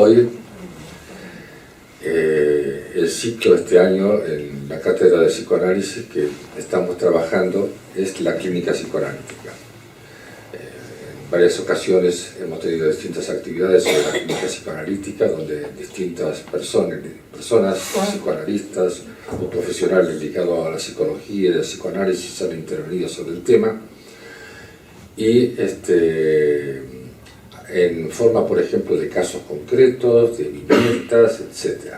Hoy el ciclo este año en la cátedra de psicoanálisis que estamos trabajando es la clínica psicoanalítica. En varias ocasiones hemos tenido distintas actividades sobre la clínica psicoanalítica donde distintas personas psicoanalistas o profesionales ligados a la psicología y al psicoanálisis han intervenido sobre el tema y en forma, por ejemplo, de casos concretos, de viñetas, etc.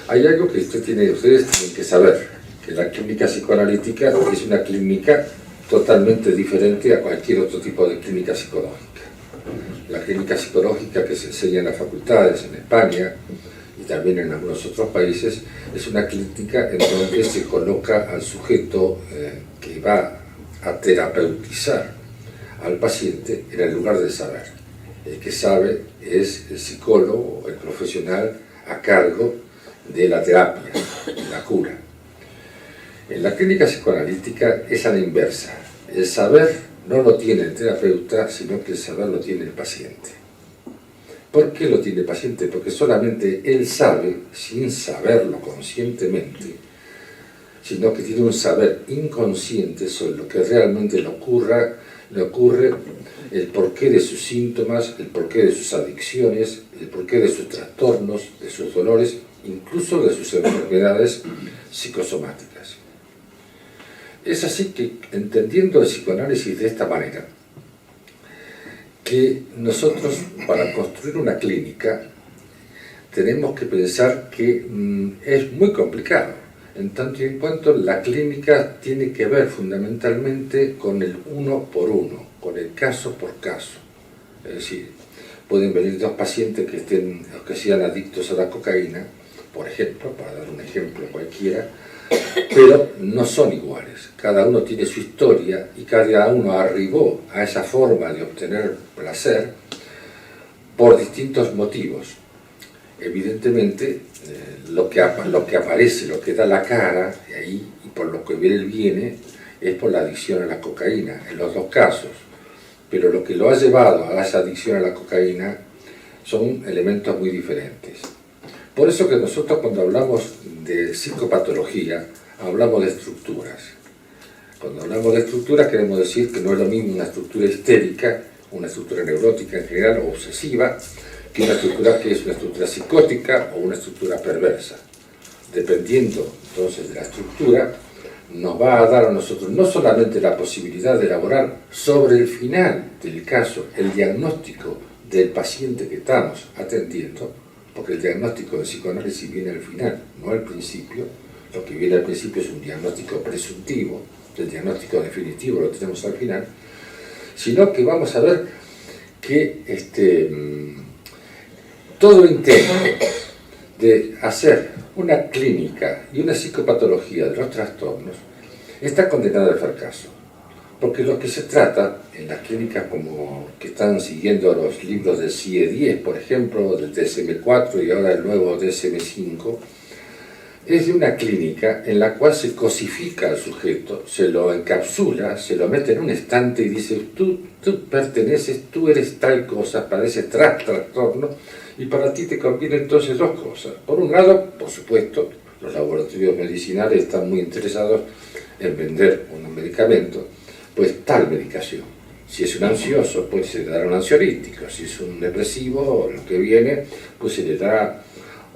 Hay algo que ustedes tienen que saber, que la clínica psicoanalítica es una clínica totalmente diferente a cualquier otro tipo de clínica psicológica. La clínica psicológica que se enseña en las facultades en España y también en algunos otros países es una clínica en donde se coloca al sujeto que va a terapeutizar al paciente en el lugar del saber. El que sabe es el psicólogo, el profesional a cargo de la terapia, de la cura. En la clínica psicoanalítica es a la inversa. El saber no lo tiene el terapeuta, sino que el saber lo tiene el paciente. ¿Por qué lo tiene el paciente? Porque solamente él sabe, sin saberlo conscientemente, sino que tiene un saber inconsciente sobre lo que realmente le ocurre, el porqué de sus síntomas, el porqué de sus adicciones, el porqué de sus trastornos, de sus dolores, incluso de sus enfermedades psicosomáticas. Es así que, entendiendo el psicoanálisis de esta manera, que nosotros, para construir una clínica, tenemos que pensar que es muy complicado, en tanto y en cuanto la clínica tiene que ver fundamentalmente con el uno por uno, con el caso por caso. Es decir, pueden venir dos pacientes que sean adictos a la cocaína, por ejemplo, para dar un ejemplo cualquiera, pero no son iguales. Cada uno tiene su historia y cada uno arribó a esa forma de obtener placer por distintos motivos. Evidentemente, lo que aparece, lo que da la cara, y por lo que él viene, es por la adicción a la cocaína, en los dos casos. Pero lo que lo ha llevado a esa adicción a la cocaína son elementos muy diferentes. Por eso que nosotros cuando hablamos de psicopatología, hablamos de estructuras. Cuando hablamos de estructuras queremos decir que no es lo mismo una estructura histérica, una estructura neurótica en general o obsesiva, que una estructura que es una estructura psicótica o una estructura perversa. Dependiendo entonces de la estructura, nos va a dar a nosotros no solamente la posibilidad de elaborar sobre el final del caso el diagnóstico del paciente que estamos atendiendo, porque el diagnóstico de psicoanálisis viene al final, no al principio. Lo que viene al principio es un diagnóstico presuntivo, el diagnóstico definitivo lo tenemos al final, sino que vamos a ver que todo intento de hacer una clínica y una psicopatología de los trastornos está condenado al fracaso. Porque lo que se trata en las clínicas como que están siguiendo los libros del CIE-10, por ejemplo, del DSM-4 y ahora el nuevo DSM-5, es de una clínica en la cual se cosifica al sujeto, se lo encapsula, se lo mete en un estante y dice, tú perteneces, tú eres tal cosa, padeces trastorno, y para ti te conviene entonces dos cosas. Por un lado, por supuesto, los laboratorios medicinales están muy interesados en vender un medicamento, pues tal medicación. Si es un ansioso, pues se le dará un ansiolítico. Si es un depresivo, lo que viene, pues se le da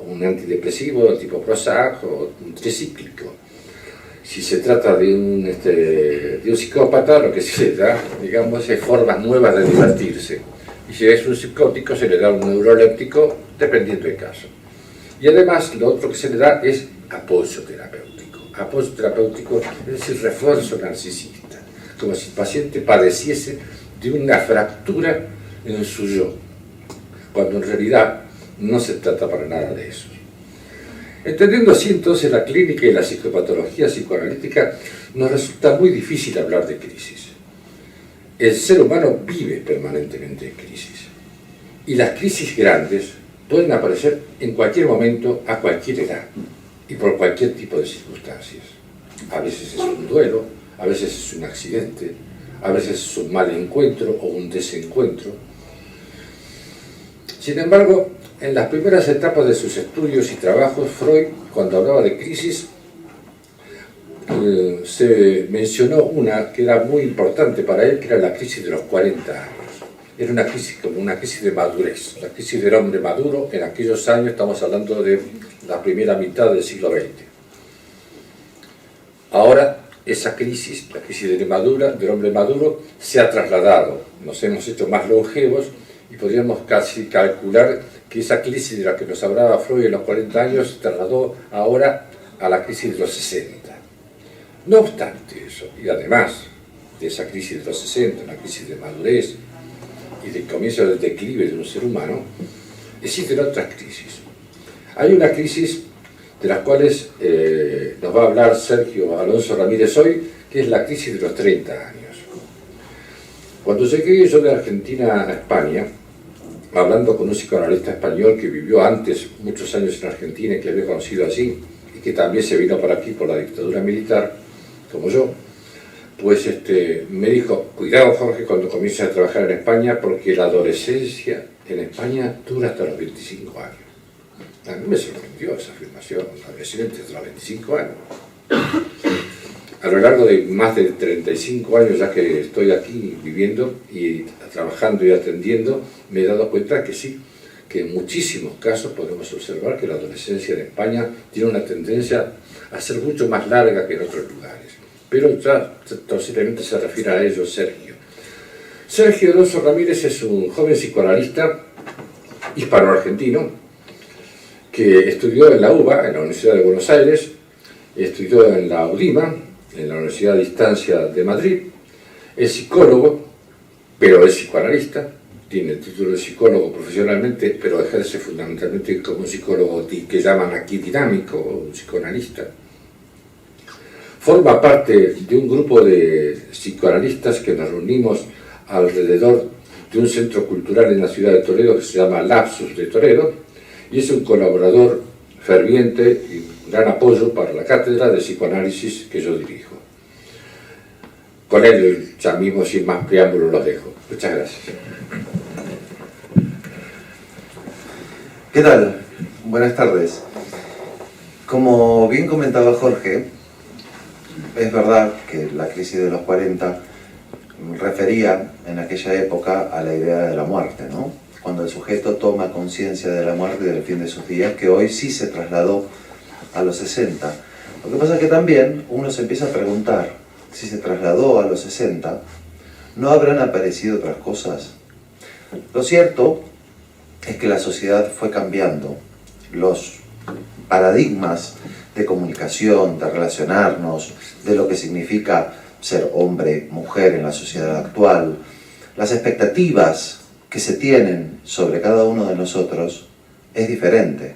un antidepresivo tipo Prozac o un tricíclico. Si se trata de un psicópata, lo que se le da, digamos, es formas nuevas de divertirse. Y si es un psicótico, se le da un neuroléptico, dependiendo del caso. Y además, lo otro que se le da es apoyo terapéutico. Apoyo terapéutico es decir, refuerzo narcisista, como si el paciente padeciese de una fractura en su yo, cuando en realidad no se trata para nada de eso. Entendiendo así entonces la clínica y la psicopatología psicoanalítica, nos resulta muy difícil hablar de crisis. El ser humano vive permanentemente en crisis. Y las crisis grandes pueden aparecer en cualquier momento, a cualquier edad, y por cualquier tipo de circunstancias. A veces es un duelo, a veces es un accidente, a veces es un mal encuentro o un desencuentro. Sin embargo, en las primeras etapas de sus estudios y trabajos, Freud, cuando hablaba de crisis, se mencionó una que era muy importante para él, que era la crisis de los 40 años. Era una crisis como una crisis de madurez, la crisis del hombre maduro. En aquellos años, estamos hablando de la primera mitad del siglo XX. Ahora, esa crisis, la crisis del hombre maduro, se ha trasladado. Nos hemos hecho más longevos y podríamos casi calcular que esa crisis de la que nos hablaba Freud en los 40 años se trasladó ahora a la crisis de los 60. No obstante eso, y además de esa crisis de los 60, una crisis de madurez y del comienzo del declive de un ser humano, existen otras crisis. Hay una crisis de las cuales nos va a hablar Sergio Alonso Ramírez hoy, que es la crisis de los 30 años. Cuando llegué yo de Argentina a España, hablando con un psicoanalista español que vivió antes muchos años en Argentina y que había conocido allí, y que también se vino para aquí por la dictadura militar, como yo, pues me dijo, cuidado Jorge cuando comiences a trabajar en España, porque la adolescencia en España dura hasta los 25 años. A mí me sorprendió esa afirmación, adolescente hasta los 25 años. A lo largo de más de 35 años ya que estoy aquí viviendo y trabajando y atendiendo, me he dado cuenta que sí, que en muchísimos casos podemos observar que la adolescencia en España tiene una tendencia a ser mucho más larga que en otros lugares. Pero ya posiblemente se refiere a ello Sergio. Sergio Alonso Ramírez es un joven psicoanalista hispano-argentino que estudió en la UBA, en la Universidad de Buenos Aires, estudió en la UDIMA, en la Universidad a Distancia de Madrid, es psicólogo, pero es psicoanalista, tiene el título de psicólogo profesionalmente, pero ejerce fundamentalmente como un psicólogo que llaman aquí dinámico, un psicoanalista. Forma parte de un grupo de psicoanalistas que nos reunimos alrededor de un centro cultural en la ciudad de Toledo que se llama Lapsus de Toledo, y es un colaborador ferviente y gran apoyo para la cátedra de psicoanálisis que yo dirijo. Con él ya mismo, sin más preámbulos, los dejo. Muchas gracias. ¿Qué tal? Buenas tardes. Como bien comentaba Jorge, es verdad que la crisis de los 40 refería en aquella época a la idea de la muerte, ¿no? Cuando el sujeto toma conciencia de la muerte y del fin de sus días, que hoy sí se trasladó a los 60. Lo que pasa es que también uno se empieza a preguntar, si se trasladó a los 60, ¿no habrán aparecido otras cosas? Lo cierto es que la sociedad fue cambiando, los paradigmas de comunicación, de relacionarnos, de lo que significa ser hombre, mujer en la sociedad actual, las expectativas que se tienen sobre cada uno de nosotros es diferente.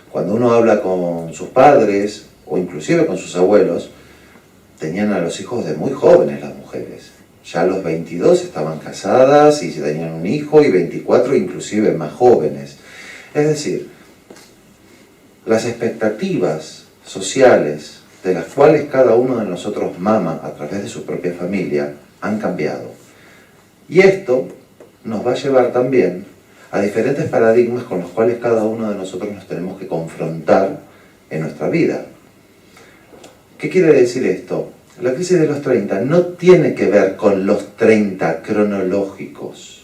Cuando uno habla con sus padres o inclusive con sus abuelos, tenían a los hijos de muy jóvenes las mujeres. Ya a los 22 estaban casadas y tenían un hijo, y 24 inclusive más jóvenes. Es decir, las expectativas sociales de las cuales cada uno de nosotros mama a través de su propia familia han cambiado. Y esto nos va a llevar también a diferentes paradigmas con los cuales cada uno de nosotros nos tenemos que confrontar en nuestra vida. ¿Qué quiere decir esto? La crisis de los 30 no tiene que ver con los 30 cronológicos.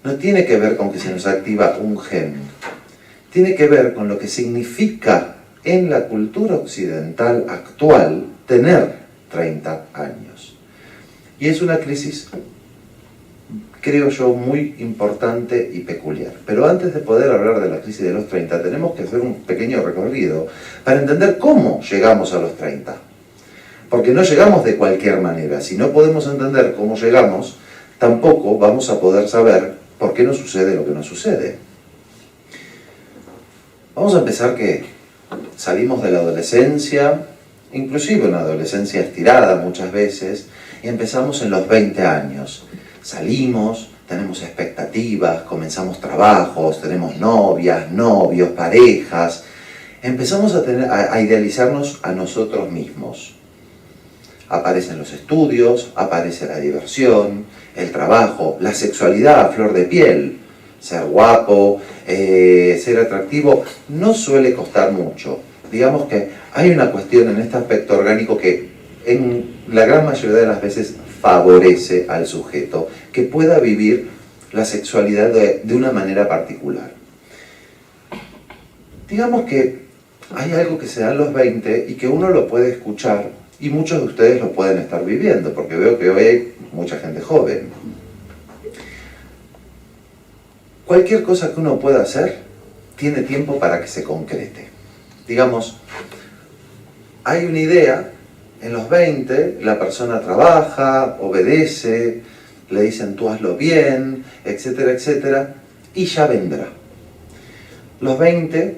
No tiene que ver con que se nos activa un gen. Tiene que ver con lo que significa en la cultura occidental actual tener 30 años. Y es una crisis, creo yo, muy importante y peculiar. Pero antes de poder hablar de la crisis de los 30, tenemos que hacer un pequeño recorrido para entender cómo llegamos a los 30. Porque no llegamos de cualquier manera. Si no podemos entender cómo llegamos, tampoco vamos a poder saber por qué nos sucede lo que nos sucede. Vamos a empezar que salimos de la adolescencia, inclusive una adolescencia estirada muchas veces, y empezamos en los 20 años. Salimos, tenemos expectativas, comenzamos trabajos, tenemos novias, novios, parejas. Empezamos a idealizarnos a nosotros mismos. Aparecen los estudios, aparece la diversión, el trabajo, la sexualidad a flor de piel. ser guapo, ser atractivo, no suele costar mucho. Digamos que hay una cuestión en este aspecto orgánico que en la gran mayoría de las veces favorece al sujeto que pueda vivir la sexualidad de una manera particular. Digamos que hay algo que se da en los 20 y que uno lo puede escuchar y muchos de ustedes lo pueden estar viviendo, porque veo que hoy hay mucha gente joven. Cualquier cosa que uno pueda hacer tiene tiempo para que se concrete. Digamos, hay una idea, en los 20 la persona trabaja, obedece, le dicen tú hazlo bien, etcétera, etcétera, y ya vendrá. Los 20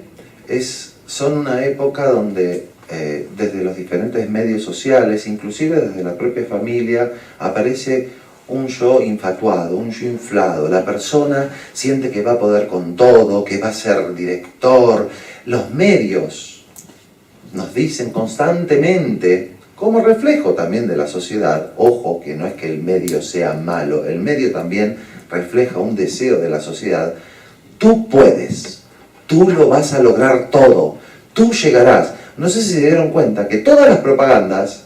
son una época donde desde los diferentes medios sociales, inclusive desde la propia familia, aparece un yo infatuado, un yo inflado. La persona siente que va a poder con todo, que va a ser director. Los medios nos dicen constantemente, como reflejo también de la sociedad, ojo que no es que el medio sea malo, el medio también refleja un deseo de la sociedad, tú puedes, tú lo vas a lograr todo, tú llegarás. No sé si se dieron cuenta que todas las propagandas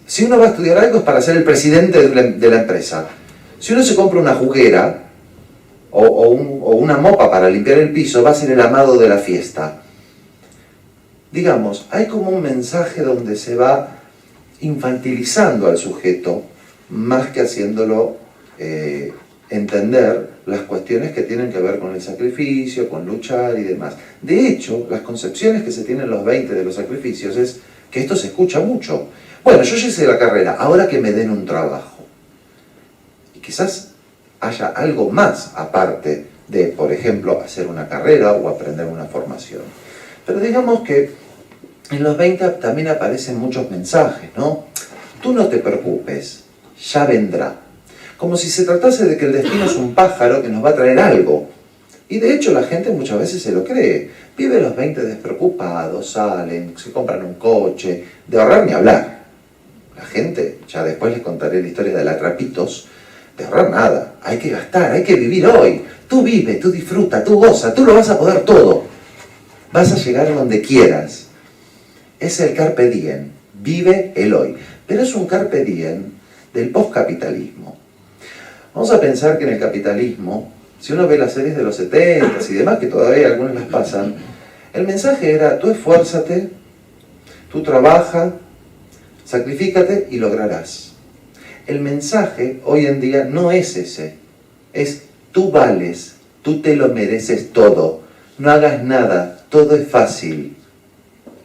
si uno va a estudiar algo es para ser el presidente de la empresa. Si uno se compra una juguera o una mopa para limpiar el piso, va a ser el amado de la fiesta. Digamos, hay como un mensaje donde se va infantilizando al sujeto más que haciéndolo entender las cuestiones que tienen que ver con el sacrificio, con luchar y demás. De hecho, las concepciones que se tienen en los 20 de los sacrificios es que esto se escucha mucho. Bueno, yo ya hice la carrera, ahora que me den un trabajo. Y quizás haya algo más aparte de, por ejemplo, hacer una carrera o aprender una formación. Pero digamos que en los 20 también aparecen muchos mensajes, ¿no? Tú no te preocupes, ya vendrá. Como si se tratase de que el destino es un pájaro que nos va a traer algo. Y de hecho la gente muchas veces se lo cree. Vive los 20 despreocupados, salen, se compran un coche, de ahorrar ni hablar. La gente, ya después les contaré la historia de la Trapitos, de ahorrar nada. Hay que gastar, hay que vivir hoy. Tú vive, tú disfruta, tú goza, tú lo vas a poder todo. Vas a llegar donde quieras. Es el carpe diem, vive el hoy. Pero es un carpe diem del postcapitalismo. Vamos a pensar que en el capitalismo, si uno ve las series de los 70 y demás, que todavía algunas las pasan, el mensaje era, tú esfuérzate, tú trabaja, sacrifícate y lograrás. El mensaje hoy en día no es ese, es tú vales, tú te lo mereces todo, no hagas nada, todo es fácil.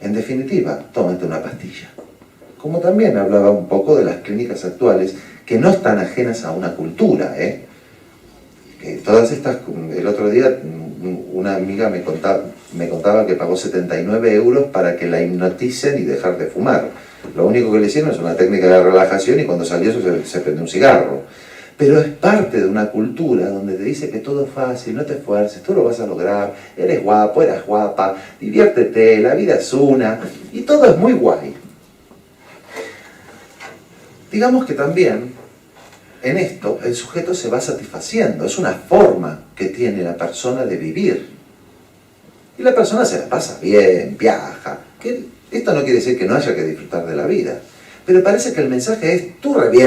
En definitiva, tómate una pastilla. Como también hablaba un poco de las clínicas actuales, que no están ajenas a una cultura, Que todas estas, el otro día una amiga me contaba que pagó 79 euros para que la hipnoticen y dejar de fumar. Lo único que le hicieron es una técnica de relajación y cuando salió eso se prendió un cigarro. Pero es parte de una cultura donde te dice que todo es fácil, no te esfuerces, tú lo vas a lograr, eres guapo, eres guapa, diviértete, la vida es una, y todo es muy guay. Digamos que también en esto el sujeto se va satisfaciendo, es una forma que tiene la persona de vivir. Y la persona se la pasa bien, viaja. Esto no quiere decir que no haya que disfrutar de la vida, pero parece que el mensaje es tú revienta.